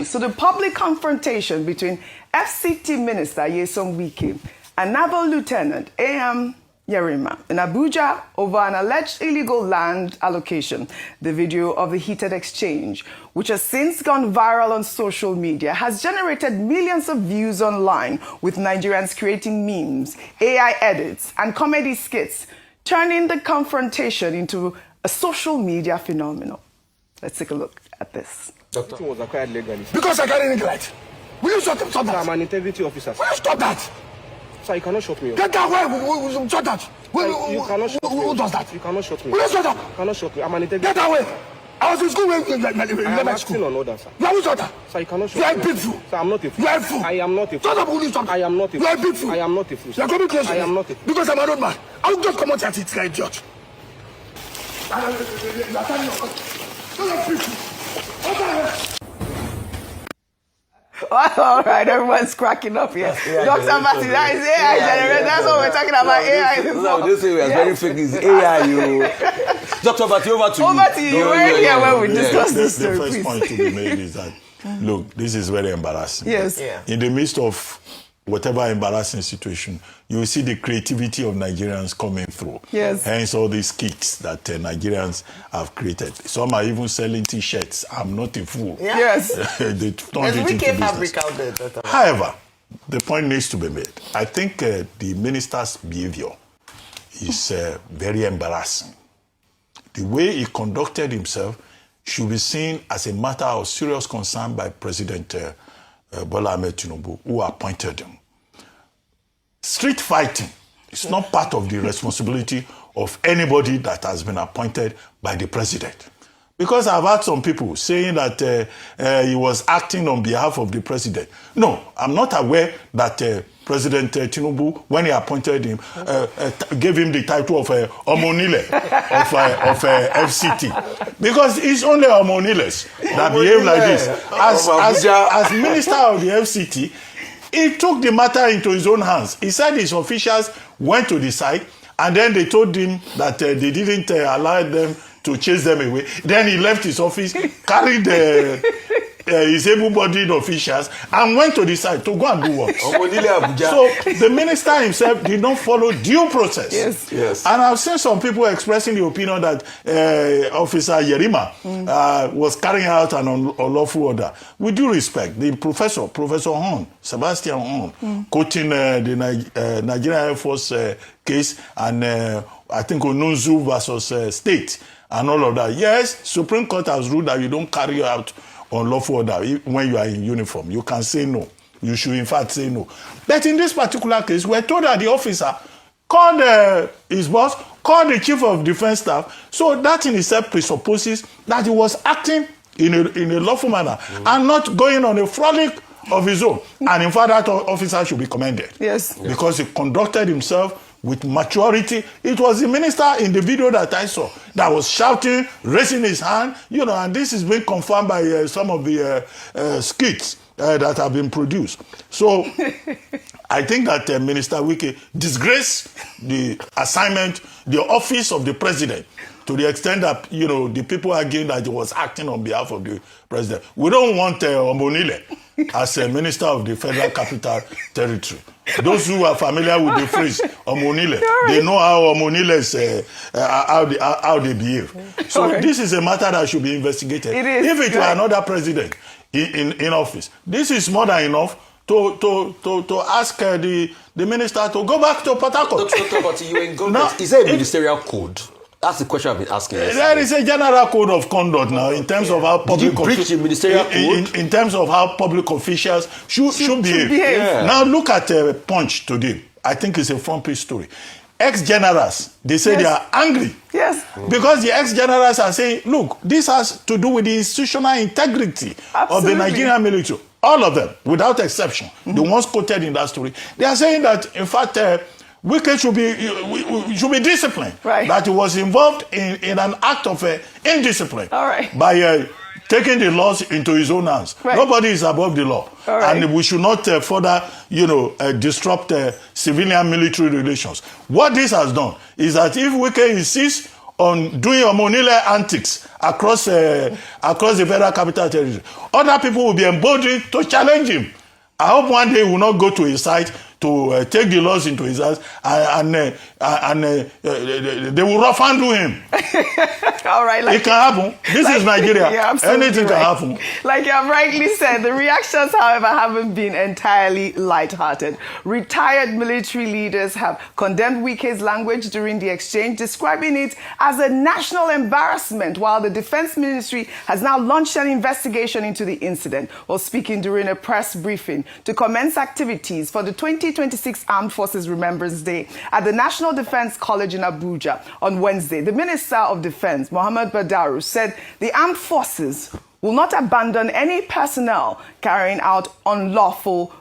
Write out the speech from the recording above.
response to the public confrontation between FCT Minister Wike and Naval Lieutenant A.M. Yerima in Abuja over an alleged illegal land allocation. The video of the heated exchange, which has since gone viral on social media, has generated millions of views online, with Nigerians creating memes, AI edits, and comedy skits, turning the confrontation into a social media phenomenon. Let's take a look at this. Doctor was acquired legally. Because I carry neglect. Will you stop that? I'm an integrity officer. Will you stop that? Sir, you cannot shut me up. Get that way. Shut that. You cannot shut me up. Who does that? You cannot shut me up. Will you shut up? You cannot shut me. I'm an integrity. Get that way. I was in school when I am acting on order, sir. You are shut up. Sir, you cannot shut You are me a up. big fool. Sir, I'm not a fool. You are a fool. I am not a fool. Shut up, will you stop? I am not a fool. You are a big fool. I am not a fool. You are coming close to me. I am not a fool. Because I'm an old man. I will just come out and sit like idiot. You are telling me. Don't let me. All right, everyone's cracking up here. Dr. Abati, that is AI generated. That's what we're talking about, AI. No, this is very fake. It's AI, you. Dr. Abati, over to you. Over to you. You were here when we discussed this story, The first please. point to be made is that, look, this is very embarrassing. Yes. Yeah. In the midst of whatever embarrassing situation, you will see the creativity of Nigerians coming through. Yes. Hence all these kits that Nigerians have created. Some are even selling T-shirts. I'm not a fool. Yeah. Yes. They turned There's it into Wike business. fabric out there. Dr. However, the point needs to be made. I think the minister's behavior is very embarrassing. The way he conducted himself should be seen as a matter of serious concern by President Bola Ahmed Tinubu, who appointed him. Street fighting is not part of the responsibility of anybody that has been appointed by the president. Because I've heard some people saying that he was acting on behalf of the president. No, I'm not aware that President Tinubu, when he appointed him, gave him the title of Omonile of FCT. Because it's only Omoniles that behave like this. As minister of the FCT, he took the matter into his own hands. He said his officials went to the site and then they told him that they didn't allow them to chase them away. Then he left his office, carried his able-bodied officials and went to the site to go and do what? So the minister himself did not follow due process. Yes. Yes. And I've seen some people expressing the opinion that Officer Yerima was carrying out an unlawful order. With due respect, the Professor Horn, Sebastian Horn, quoting the Nigerian Air Force case and I think Onunzu versus State and all of that. Yes, Supreme Court has ruled that you don't carry out unlawful order when you are in uniform. You can say no. You should in fact say no. But in this particular case, we're told that the officer called his boss, called the chief of defense staff. So that in itself presupposes that he was acting in a lawful manner and not going on a frolic of his own. And in fact, that officer should be commended. Yes. Because he conducted himself with maturity. It was the minister in the video that I saw that was shouting, raising his hand, and this is being confirmed by some of the skits that have been produced. So I think that Minister Wike disgraced the assignment, the office of the president, to the extent that, the people arguing that he was acting on behalf of the president. We don't want Omonile as a minister of the Federal Capital Territory. Those who are familiar with the phrase Omonile, they know how Omoniles, how they behave. So this is a matter that should be investigated. It is. If it were another president in office, this is more than enough to ask the minister to go back to Port Harcourt. Dr. Abati, you in government. Is there a ministerial code? That's the question I've been asking. There is a general code of conduct now in terms of how public breach the ministerial code? In terms of how public officials should behave. Yeah. Now look at Punch today. I think it's a front page story. Ex-generals, they say they are angry. Yes. Because the ex-generals are saying, look, this has to do with the institutional integrity of the Nigerian military. All of them, without exception, the ones quoted in that story, they are saying that, in fact, Wike should be disciplined. Right. That he was involved in an act of indiscipline. All right. By taking the laws into his own hands. Right. Nobody is above the law. All right. And we should not further, disrupt civilian military relations. What this has done is that if Wike insists on doing Omonile antics across the Federal Capital Territory, other people will be emboldened to challenge him. I hope one day he will not go to his site to take the laws into his hands and they will rough handle him. All right. It can happen. This is Nigeria. Anything can happen. Like you have rightly said, the reactions, however, haven't been entirely lighthearted. Retired military leaders have condemned Wike's language during the exchange, describing it as a national embarrassment, while the Defense Ministry has now launched an investigation into the incident. While speaking during a press briefing to commence activities for the 2026 Armed Forces Remembrance Day at the National Defense College in Abuja on Wednesday, the Minister of Defense, Mohammed Badaru, said the armed forces will not abandon any personnel carrying out unlawful